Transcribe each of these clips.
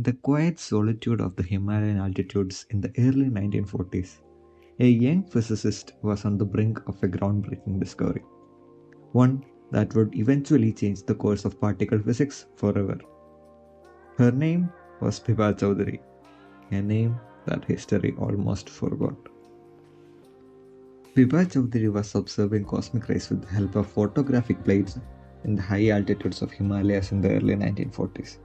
In the quiet solitude of the Himalayan altitudes in the early 1940s, a young physicist was on the brink of a groundbreaking discovery, one that would eventually change the course of particle physics forever. Her name was Bibha Chowdhury, a name that history almost forgot. Bibha Chowdhury was observing cosmic rays with the help of photographic plates in the high altitudes of Himalayas in the early 1940s.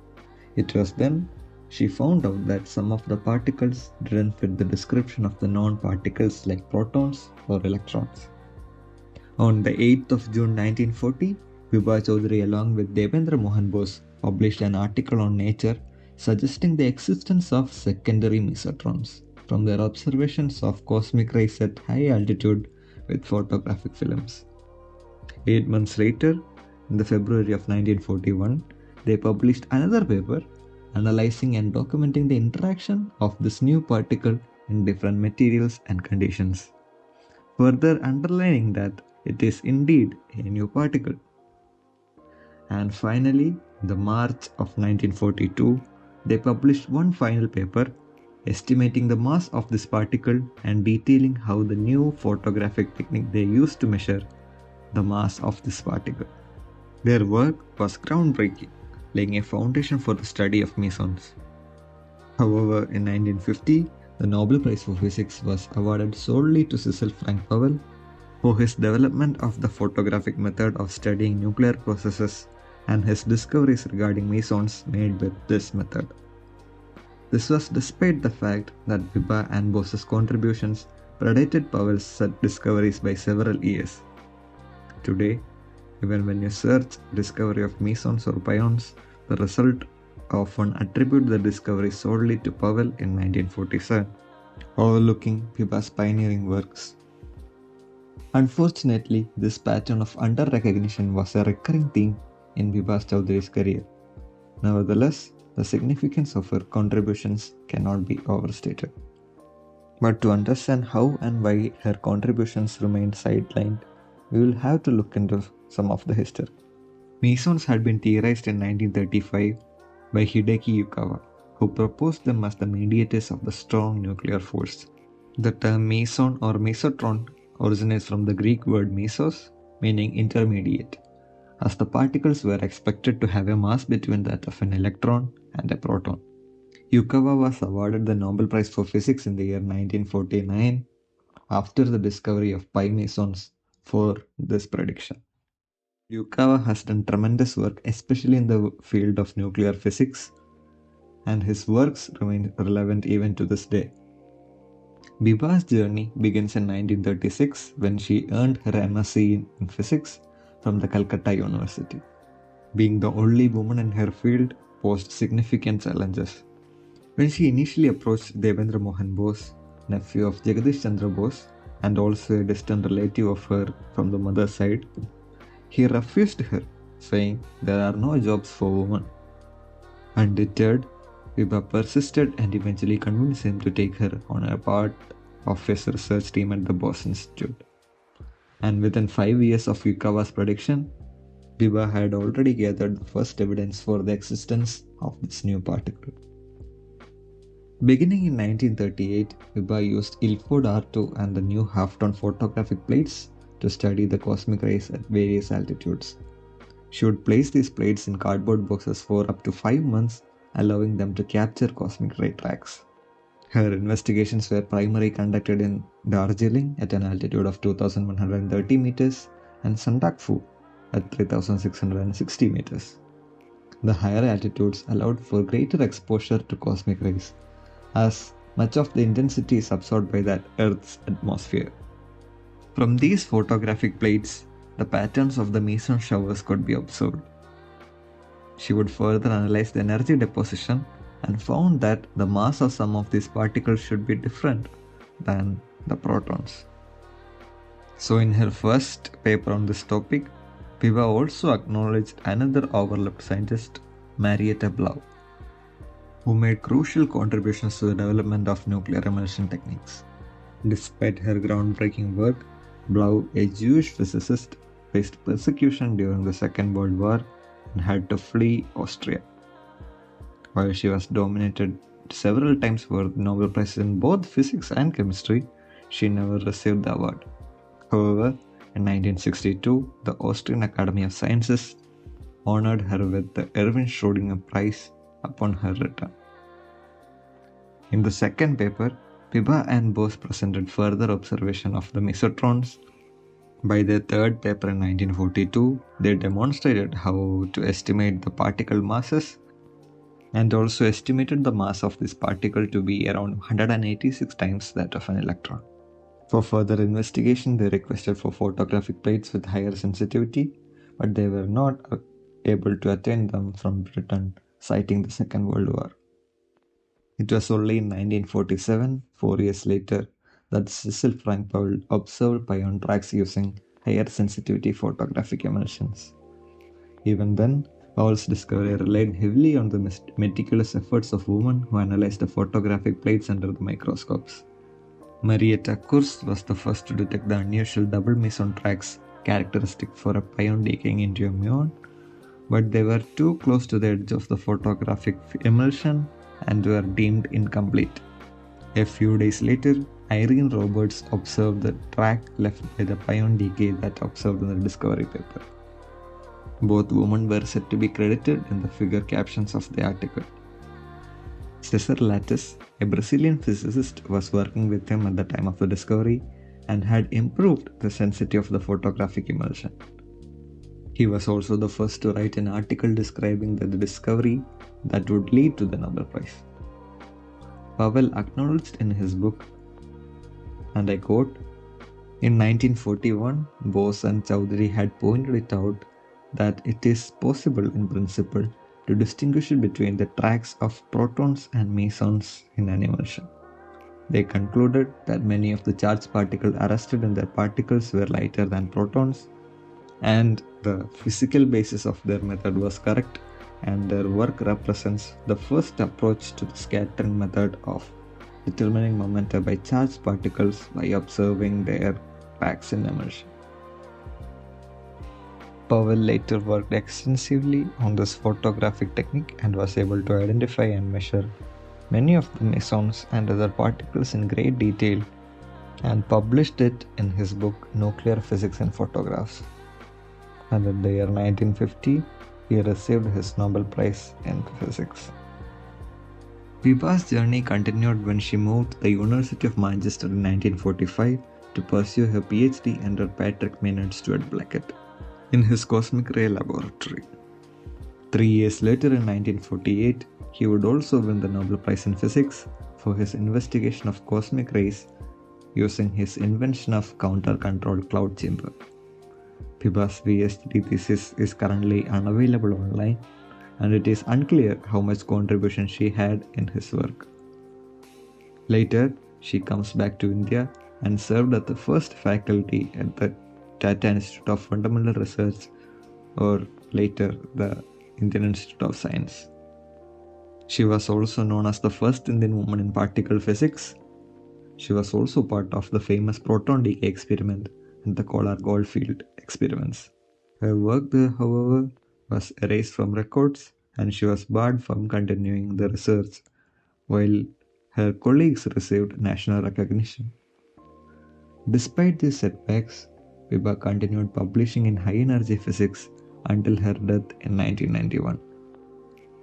It was then she found out that some of the particles didn't fit the description of the known particles like protons or electrons. On the 8th of June 1940, Bibha Chowdhury along with Devendra Mohan Bose published an article on Nature suggesting the existence of secondary mesotrons from their observations of cosmic rays at high altitude with photographic films. 8 months later, in the February of 1941, they published another paper analyzing and documenting the interaction of this new particle in different materials and conditions, further underlining that it is indeed a new particle. And finally, in the March of 1942, they published one final paper estimating the mass of this particle and detailing how the new photographic technique they used to measure the mass of this particle. Their work was groundbreaking, laying a foundation for the study of mesons. However, in 1950, the Nobel Prize for Physics was awarded solely to Cecil Frank Powell for his development of the photographic method of studying nuclear processes and his discoveries regarding mesons made with this method. This was despite the fact that Bibha and Bose's contributions predated Powell's discoveries by several years. Today, even when you search discovery of mesons or pions, the result often attribute the discovery solely to Powell in 1947, overlooking Bibha's pioneering works. Unfortunately, this pattern of under-recognition was a recurring theme in Bibha Chowdhury's career. Nevertheless, the significance of her contributions cannot be overstated. But to understand how and why her contributions remained sidelined, we will have to look into some of the history. Mesons had been theorized in 1935 by Hideki Yukawa, who proposed them as the mediators of the strong nuclear force. The term meson or mesotron originates from the Greek word mesos, meaning intermediate, as the particles were expected to have a mass between that of an electron and a proton. Yukawa was awarded the Nobel Prize for Physics in the year 1949 after the discovery of pi mesons for this prediction. Yukawa has done tremendous work, especially in the field of nuclear physics, and his works remain relevant even to this day. Bibha's journey begins in 1936 when she earned her MSc in physics from the Calcutta University. Being the only woman in her field posed significant challenges. When she initially approached Devendra Mohan Bose, nephew of Jagadish Chandra Bose and also a distant relative of her from the mother's side, he refused her, saying there are no jobs for women. Undeterred, Bibha persisted and eventually convinced him to take her on a part of his research team at the Bose Institute. And within 5 years of Yukawa's prediction, Bibha had already gathered the first evidence for the existence of this new particle. Beginning in 1938, Bibha used Ilford R2 and the new half-tone photographic plates to study the cosmic rays at various altitudes. She would place these plates in cardboard boxes for up to 5 months, allowing them to capture cosmic ray tracks. Her investigations were primarily conducted in Darjeeling at an altitude of 2,130 meters and Sandakphu at 3,660 meters. The higher altitudes allowed for greater exposure to cosmic rays, as much of the intensity is absorbed by the Earth's atmosphere. From these photographic plates, the patterns of the meson showers could be observed. She would further analyze the energy deposition and found that the mass of some of these particles should be different than the protons. So in her first paper on this topic, Bibha also acknowledged another overlooked scientist, Marietta Blau, who made crucial contributions to the development of nuclear emulsion techniques. Despite her groundbreaking work, Blau, a Jewish physicist, faced persecution during the Second World War and had to flee Austria. While she was nominated several times for the Nobel Prize in both physics and chemistry, she never received the award. However, in 1962, the Austrian Academy of Sciences honored her with the Erwin Schrödinger Prize upon her return. In the second paper, Bibha and Bose presented further observation of the mesotrons. By their third paper in 1942, they demonstrated how to estimate the particle masses and also estimated the mass of this particle to be around 186 times that of an electron. For further investigation, they requested for photographic plates with higher sensitivity, but they were not able to attain them from Britain, citing the Second World War. It was only in 1947, 4 years later, that Cecil Frank Powell observed pion tracks using higher sensitivity photographic emulsions. Even then, Powell's discovery relied heavily on the meticulous efforts of women who analyzed the photographic plates under the microscopes. Marietta Kurz was the first to detect the unusual double meson tracks characteristic for a pion decaying into a muon, but they were too close to the edge of the photographic emulsion and were deemed incomplete. A few days later, Irene Roberts observed the track left by the pion decay that observed in the discovery paper. Both women were said to be credited in the figure captions of the article. Cesar Lattice, a Brazilian physicist, was working with him at the time of the discovery and had improved the sensitivity of the photographic emulsion. He was also the first to write an article describing the discovery that would lead to the Nobel Prize. Powell acknowledged in his book, and I quote, "In 1941, Bose and Chowdhury had pointed it out that it is possible in principle to distinguish between the tracks of protons and mesons in an emulsion. They concluded that many of the charged particles arrested in their particles were lighter than protons, and the physical basis of their method was correct, and their work represents the first approach to the scattering method of determining momentum by charged particles by observing their tracks in emulsion." Powell later worked extensively on this photographic technique and was able to identify and measure many of the mesons and other particles in great detail and published it in his book Nuclear Physics in Photographs. And in the year 1950, he received his Nobel Prize in Physics. Bibha's journey continued when she moved to the University of Manchester in 1945 to pursue her PhD under Patrick Maynard Stewart Blackett in his cosmic ray laboratory. 3 years later, in 1948, he would also win the Nobel Prize in Physics for his investigation of cosmic rays using his invention of counter-controlled cloud chamber. Bibha's PhD thesis is currently unavailable online, and it is unclear how much contribution she had in his work. Later, she comes back to India and served as the first faculty at the Tata Institute of Fundamental Research, or later the Indian Institute of Science. She was also known as the first Indian woman in particle physics. She was also part of the famous proton decay experiment and the Kolar Goldfield experiments. Her work there, however, was erased from records, and she was barred from continuing the research, while her colleagues received national recognition. Despite these setbacks, Bibha continued publishing in high-energy physics until her death in 1991.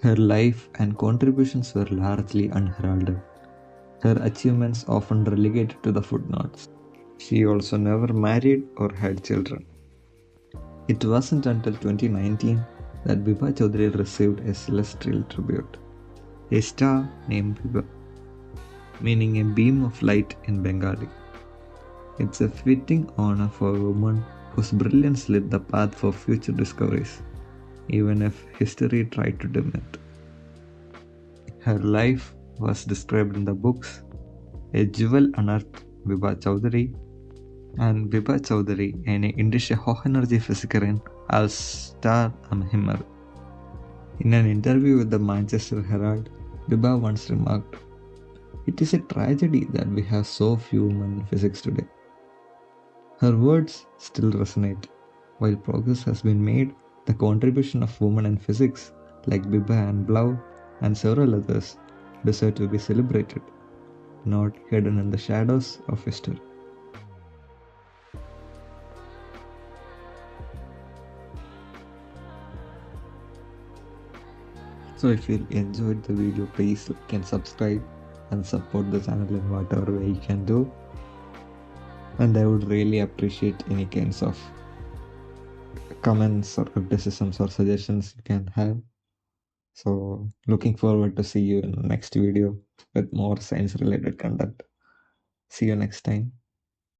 Her life and contributions were largely unheralded, her achievements often relegated to the footnotes. She also never married or had children. It wasn't until 2019 that Bibha Chowdhury received a celestial tribute, a star named Bibha, meaning a beam of light in Bengali. It's a fitting honor for a woman whose brilliance lit the path for future discoveries, even if history tried to dim it. Her life was described in the books A Jewel Unearthed, Bibha Chowdhury, and Bibha Chowdhury, eine indische Hochenergiefysikerin als Star am Himmel. In an interview with the Manchester Herald, Bibha once remarked, "It is a tragedy that we have so few women in physics today." Her words still resonate. While progress has been made, the contribution of women in physics, like Bibha and Blau, and several others deserve to be celebrated, not hidden in the shadows of history. So if you enjoyed the video, please like and subscribe and support the channel in whatever way you can do. And I would really appreciate any kinds of comments or criticisms or suggestions you can have. So looking forward to see you in the next video with more science related content. See you next time.